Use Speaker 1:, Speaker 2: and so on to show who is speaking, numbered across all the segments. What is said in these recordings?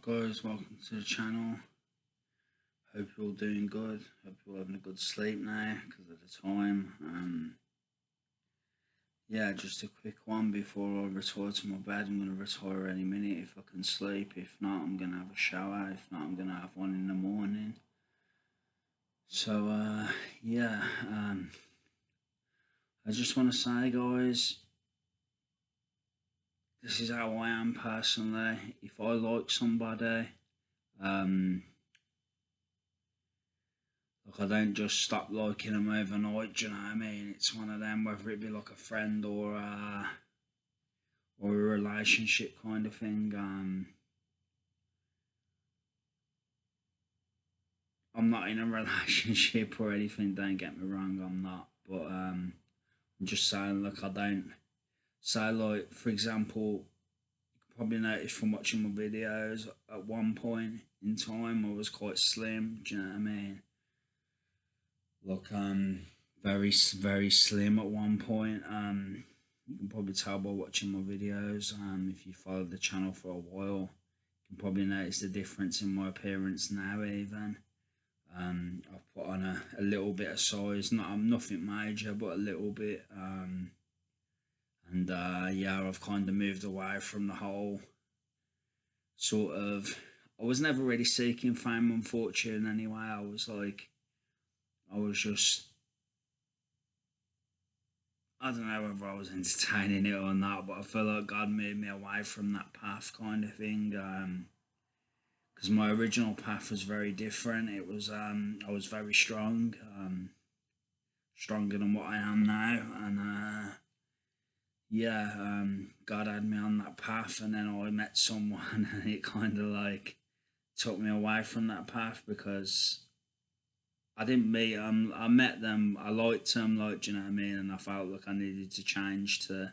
Speaker 1: up guys, welcome to the channel. Hope you're all doing good. Hope you're having a good sleep now because of the time. Yeah, just a quick one before I retire to my bed. I'm going to retire any minute if I can sleep. If not, I'm going to have a shower. If not, I'm going to have one in the morning. So yeah, I just want to say guys, this is how I am personally. If I like somebody, like I don't just stop liking them overnight, do you know what I mean? It's one of them, whether it be like a friend or a relationship kind of thing. I'm not in a relationship or anything, don't get me wrong, I'm not. But I'm just saying, like, I don't say, like, for example, you can probably notice from watching my videos, at one point in time I was quite slim, do you know what I mean? Look, very slim at one point. You can probably tell by watching my videos. If you follow the channel for a while, you can probably notice the difference in my appearance now. Even I've put on a little bit of size, nothing major, but a little bit. Yeah, I've kind of moved away from the whole sort of. I was never really seeking fame and fortune anyway. I was just, I don't know whether I was entertaining it or not, but I feel like God moved me away from that path kind of thing. Because my original path was very different. It was I was very strong, stronger than what I am now, and yeah, God had me on that path, and then I met someone, and it kind of like took me away from that path because I didn't meet them. I met them. I liked them, like, do you know what I mean? And I felt like I needed to change to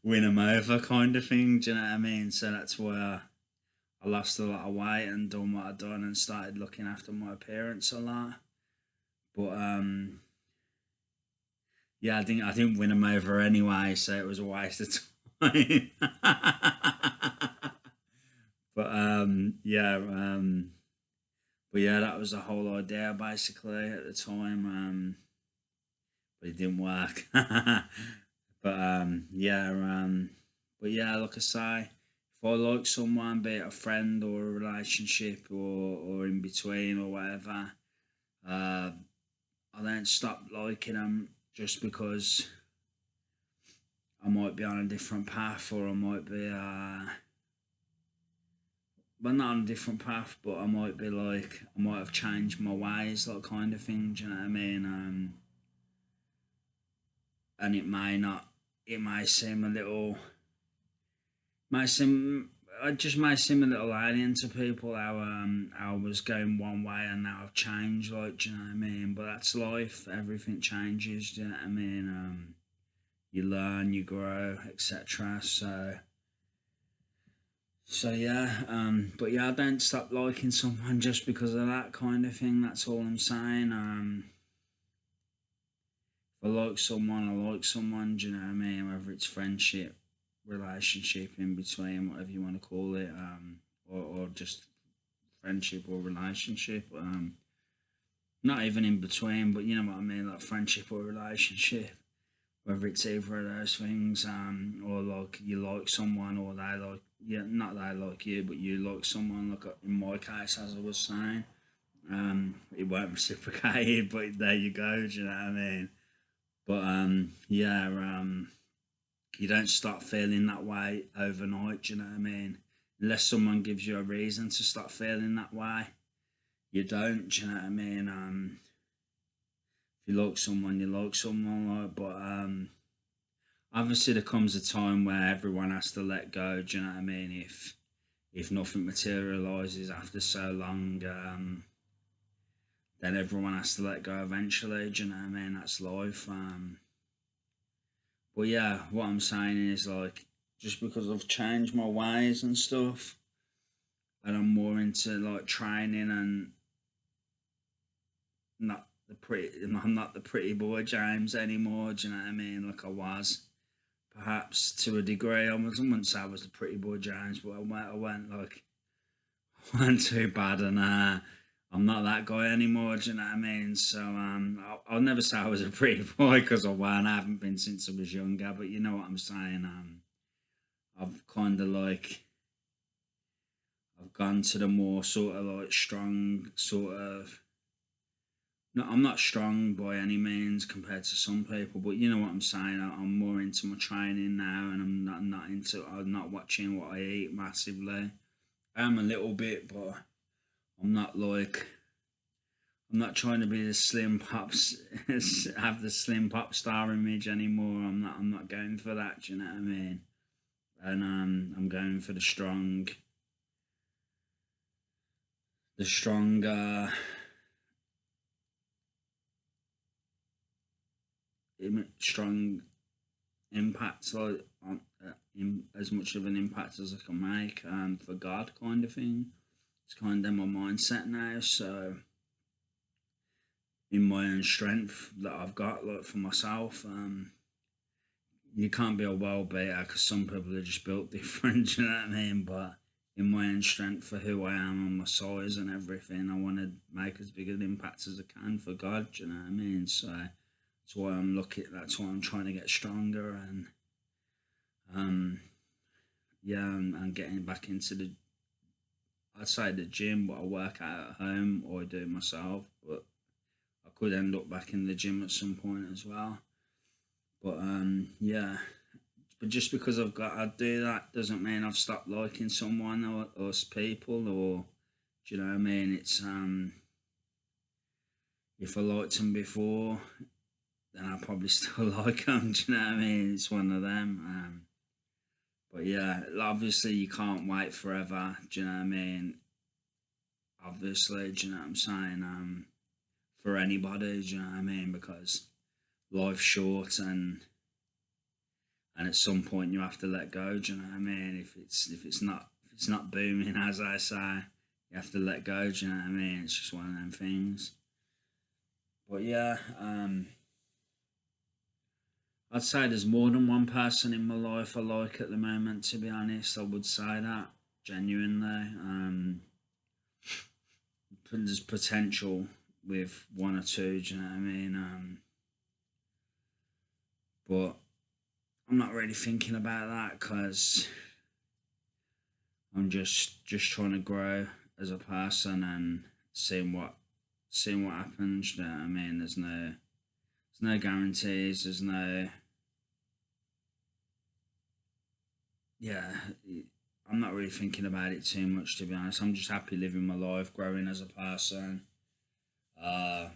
Speaker 1: win them over, kind of thing. Do you know what I mean? So that's where I lost a lot of weight and done what I done and started looking after my appearance a lot. But yeah, I didn't win them over anyway, so it was a waste of time. but yeah, but yeah, that was the whole idea basically at the time. But it didn't work. But yeah, but yeah, like I say, if I like someone, be it a friend or a relationship or in between or whatever, I don't stop liking them just because I might be on a different path or I might be well, not on a different path, but I might be like, I might have changed my ways, that kind of thing. Do you know what I mean? And it may not, it may seem a little, might seem, it just might seem a little alien to people how I was going one way and now I've changed. Like, do you know what I mean? But that's life. Everything changes. Do you know what I mean? You learn, you grow, etc. So yeah, but yeah, I don't stop liking someone just because of that kind of thing. That's all I'm saying. If I like someone, I like someone. Do you know what I mean? Whether it's friendship, relationship, in between, whatever you want to call it, or just friendship or relationship. Not even in between, but you know what I mean, like friendship or relationship. Whether it's either of those things, or like you like someone, or they like, yeah, not they like you, but you like someone. Like in my case, as I was saying, it weren't reciprocated, but there you go. Do you know what I mean? But yeah, you don't start feeling that way overnight. Do you know what I mean? Unless someone gives you a reason to start feeling that way, you don't. Do you know what I mean? If you like someone, you like someone. Like, but obviously there comes a time where everyone has to let go. Do you know what I mean? If nothing materializes after so long, then everyone has to let go eventually. Do you know what I mean? That's life. But yeah, what I'm saying is, like, just because I've changed my ways and stuff, and I'm more into like training and I'm not the pretty boy James anymore. Do you know what I mean? Like I was perhaps to a degree. I wouldn't say I was the pretty boy James, but I went like weren't too bad, and I'm not that guy anymore. Do you know what I mean? So I'll never say I was a pretty boy because I weren't. I haven't been since I was younger, but you know what I'm saying. I've kind of like I've gone to the more sort of like strong sort of. No, I'm not strong by any means compared to some people, but you know what I'm saying. I'm more into my training now, and I'm not into. I'm not watching what I eat massively. I am a little bit, but I'm not like I'm not trying to be the slim pops have the slim pop star image anymore. I'm not going for that, do you know what I mean? And I'm going for the strong strong impact, like as much of an impact as I can make for God kind of thing. It's kind of my mindset now. So in my own strength that I've got, like for myself, you can't be a world beater because some people are just built different. You know what I mean? But in my own strength for who I am and my size and everything, I want to make as big an impact as I can for God. You know what I mean? So that's why I'm looking. That's why I'm trying to get stronger and um yeah, and getting back into the. I'd say the gym, but I work out at home or I do it myself. But I could end up back in the gym at some point as well. But yeah, but just because I do that doesn't mean I've stopped liking someone or us people or do you know what I mean? It's if I liked them before, then I probably still like them. Do you know what I mean? It's one of them. But yeah, obviously you can't wait forever. Do you know what I mean? Obviously, do you know what I'm saying? For anybody, do you know what I mean? Because life's short and at some point you have to let go. Do you know what I mean? If it's not booming, as I say, you have to let go. Do you know what I mean? It's just one of them things. But yeah, I'd say there's more than one person in my life I like at the moment. To be honest, I would say that genuinely. There's potential with one or two. Do you know what I mean? But I'm not really thinking about that because I'm just trying to grow as a person and seeing what happens. You know what I mean? There's no guarantees. There's no yeah. I'm not really thinking about it too much to be honest. I'm just happy living my life, growing as a person, uh,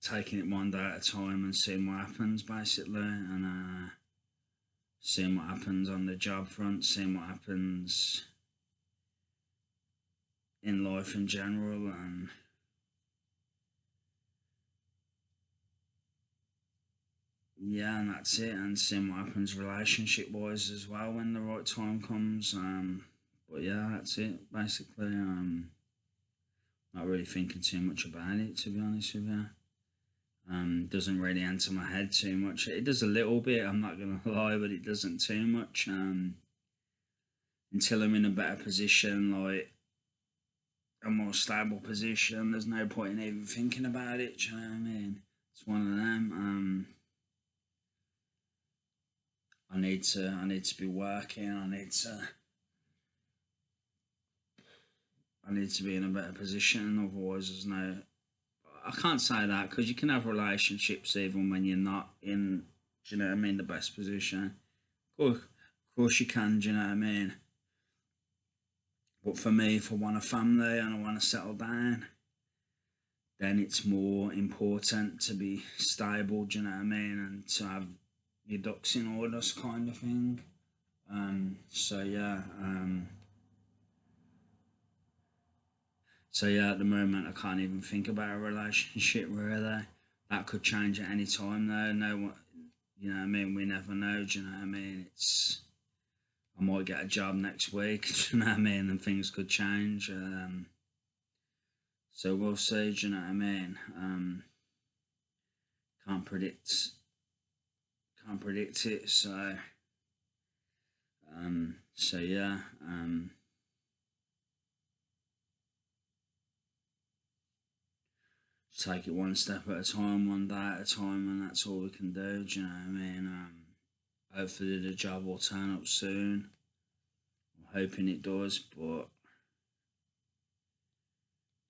Speaker 1: taking it one day at a time and seeing what happens basically, and seeing what happens on the job front, seeing what happens in life in general, and yeah, and that's it. And seeing what happens relationship wise as well when the right time comes. But yeah, that's it basically. Not really thinking too much about it to be honest with you. Doesn't really enter my head too much. It does a little bit. I'm not gonna lie, but it doesn't too much. Until I'm in a better position, like a more stable position, there's no point in even thinking about it. Do you know what I mean? It's one of them. I need to be working. I need to be in a better position. Otherwise, there's no. I can't say that because you can have relationships even when you're not in. Do you know what I mean? The best position. Of course you can. Do you know what I mean? But for me, if I want a family and I want to settle down, then it's more important to be stable. Do you know what I mean? And to have your ducks in order, kind of thing. So yeah. So yeah, at the moment I can't even think about a relationship really. That could change at any time though. No one, you know what I mean. We never know. Do you know what I mean? I might get a job next week. Do you know what I mean? And things could change. So we'll see. Do you know what I mean? Can't predict can't predict it. So yeah, just take it one step at a time, one day at a time, and that's all we can do. Do you know what I mean? Hopefully the job will turn up soon. I'm hoping it does, but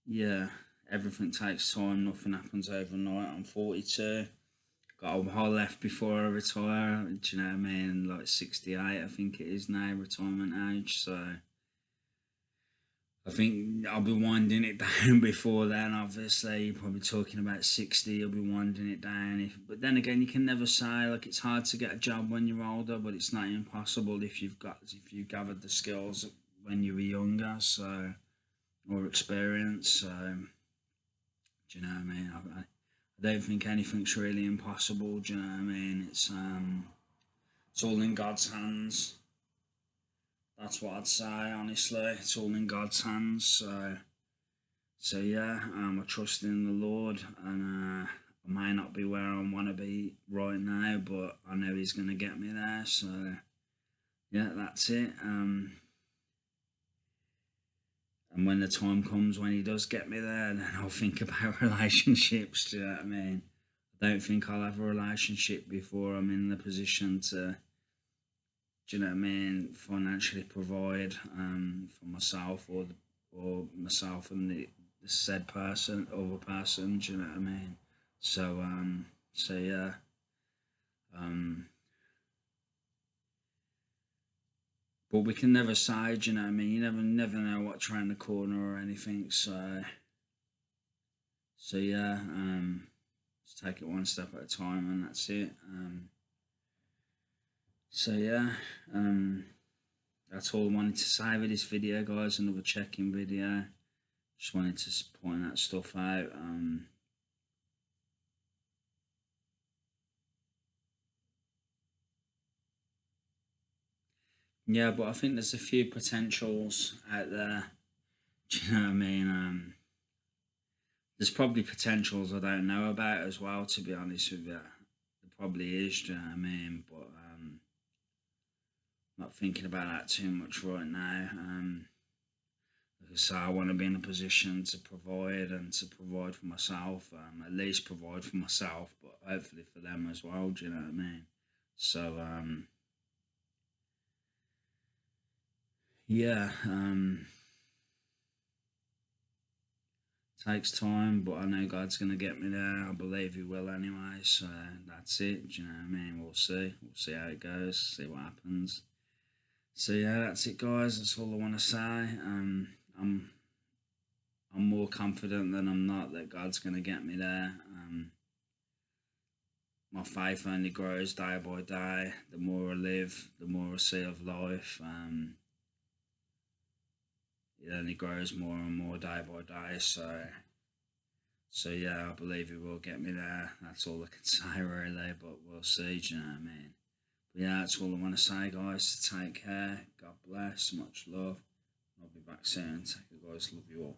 Speaker 1: yeah, everything takes time. Nothing happens overnight. I'm 42. Got a while left before I retire. Do you know what I mean? Like 68, I think it is now, retirement age. So I think I'll be winding it down before then. Obviously, you're probably talking about 60. You'll be winding it down. But then again, you can never say. Like, it's hard to get a job when you're older, but it's not impossible if you gathered the skills when you were younger. So, or experience. So, do you know what I mean? I don't think anything's really impossible. Do you know what I mean? It's all in God's hands. That's what I'd say. Honestly, it's all in God's hands. So yeah, I trust in the Lord, and I may not be where I want to be right now, but I know He's gonna get me there. So yeah, that's it. And when the time comes when He does get me there, then I'll think about relationships. Do you know what I mean? I don't think I'll have a relationship before I'm in the position to, do you know what I mean, financially provide for myself or myself and the said person, other person. Do you know what I mean? So yeah, um, but we can never say. Do you know what I mean? You never know what's around the corner or anything. So yeah, just take it one step at a time, and that's it. So yeah, that's all I wanted to say with this video, guys. Another check-in video. Just wanted to point that stuff out. Yeah, but I think there's a few potentials out there. Do you know what I mean? There's probably potentials I don't know about as well, to be honest with you. There probably is, do you know what I mean? But not thinking about that too much right now. Like I say, I want to be in a position to provide and to provide for myself, at least provide for myself, but hopefully for them as well, do you know what I mean? So, yeah, takes time, but I know God's going to get me there. I believe He will anyway. So that's it. Do you know what I mean? We'll see. We'll see how it goes. See what happens. So yeah, that's it, guys. That's all I want to say. I'm more confident than I'm not that God's going to get me there. My faith only grows day by day. The more I live, the more I see of life. It only grows more and more day by day. So yeah, I believe He will get me there. That's all I can say really, but we'll see. Do you know what I mean? But yeah, that's all I want to say, guys. Take care. God bless. Much love. I'll be back soon. Take care, guys. Love you all.